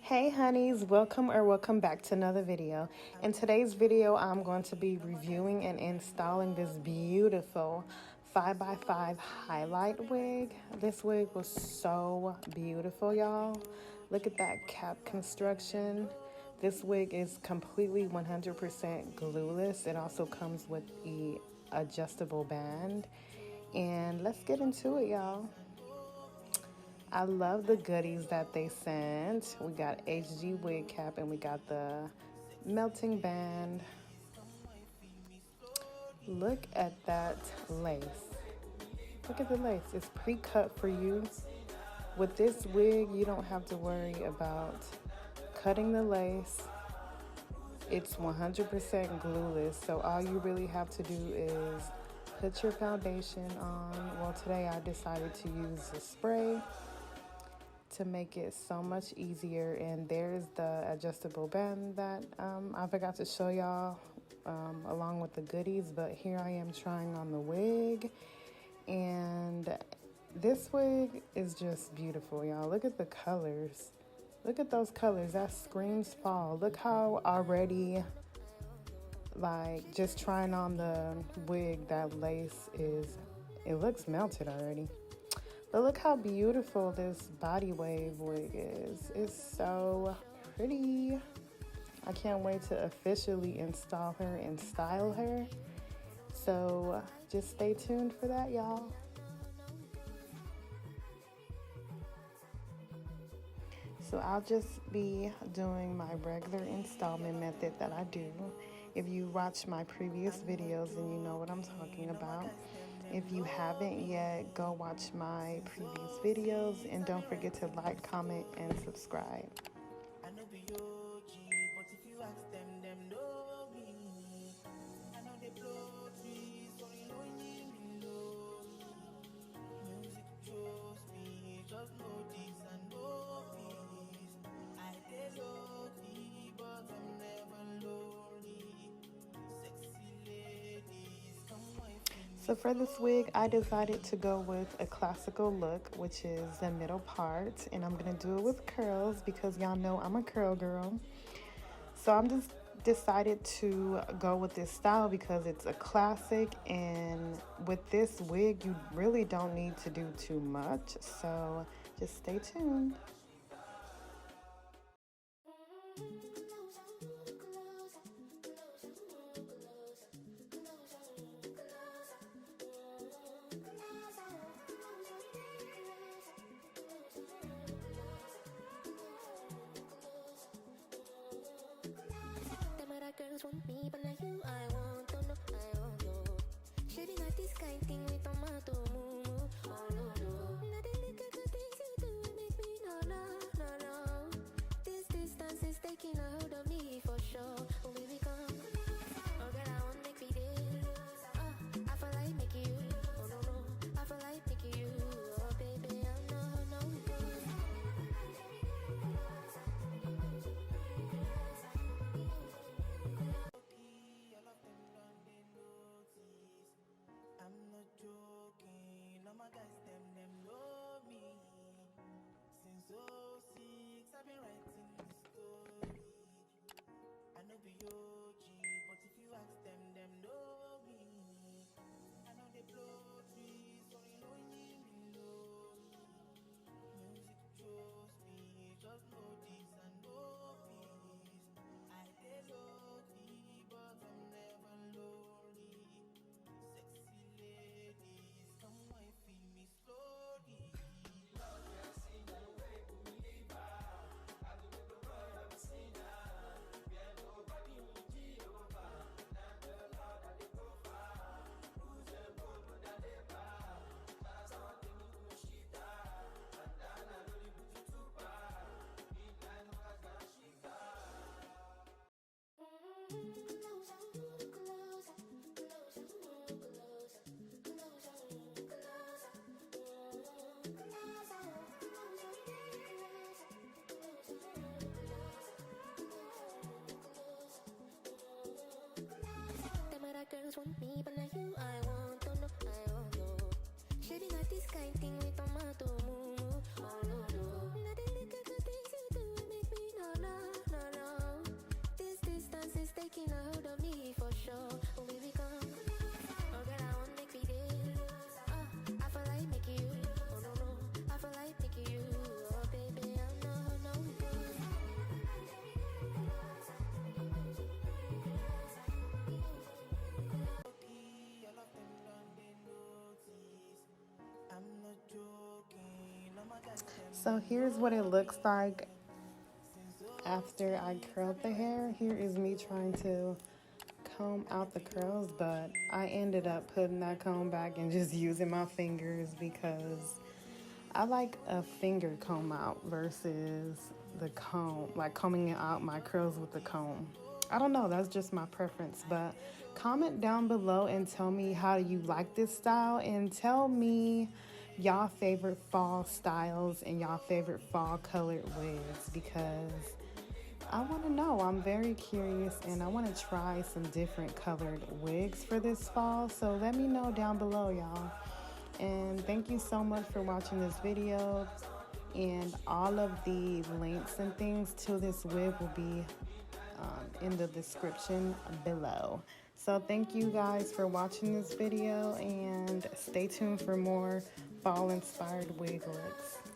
Hey honeys, welcome back to another video. In today's video, I'm going to be reviewing and installing this beautiful 5x5 highlight wig. This wig was so beautiful, y'all. Look at that cap construction. This wig is completely 100% glueless. It also comes with the adjustable band. And let's get into it, y'all. I love the goodies that they sent. We got HG wig cap and we got the melting band. Look at that lace. Look at the lace. It's pre-cut for you. With this wig, you don't have to worry about cutting the lace. It's 100% glueless, so all you really have to do is put your foundation on. Well, today I decided to use the spray to make it so much easier. And there's the adjustable band that I forgot to show y'all along with the goodies, but here I am trying on the wig, and this wig is just beautiful, y'all. Look at the colors. Look at those colors. That screams fall. Look how already, like, just trying on the wig, that lace is, it looks melted already. But look how beautiful this body wave wig is. It's so pretty. I can't wait to officially install her and style her. So just stay tuned for that, y'all. So I'll just be doing my regular installment method that I do. If you watch my previous videos, then you know what I'm talking about. If you haven't yet, go watch my previous videos and don't forget to like, comment, and subscribe. I know be OG, but if you ask them know me. I know they blow trees, so you know music chose me, just know this and know this. I did lonely, but I'm never lonely. Sexy ladies, come wife. So for this wig, I decided to go with a classical look, which is the middle part, and I'm gonna do it with curls because y'all know I'm a curl girl. So I'm just decided to go with this style because it's a classic, and with this wig you really don't need to do too much, so just stay tuned. Girls want me, but not you. I want to know, I want to. Shady not this kind thing with tomato, moo moo. Oh no no. Not the little good things you do make me no no no no. This distance is taking a hold of me for sure. Oh baby come, oh girl I want make me deal. I feel like making you. Oh no no, I feel like making you. Oh baby I know good. I'm not joking, all my guys, them know me. Since '06, I've been writing this story. I know be OG, but if you ask them know me. I know they blow trees, so you know me know me. Music chose me, just know this and know this. I did lonely, but I'm never lonely. Sexy ladies, come wife me slowly. Girls want me, but not you. I want to know, I want to. Shady not this kind thing with tomato, moo moo. Oh no no. Not the little good things you do make me no So here's what it looks like after I curled the hair. Here is me trying to comb out the curls, but I ended up putting that comb back and just using my fingers because I like a finger comb out versus the comb, like combing out my curls with the comb. I don't know, that's just my preference, but comment down below and tell me how you like this style and tell me y'all favorite fall styles and y'all favorite fall colored wigs because I want to know. I'm very curious and I want to try some different colored wigs for this fall. So let me know down below, y'all. And thank you so much for watching this video. And all of the links and things to this wig will be in the description below. So thank you guys for watching this video and stay tuned for more fall inspired wig looks.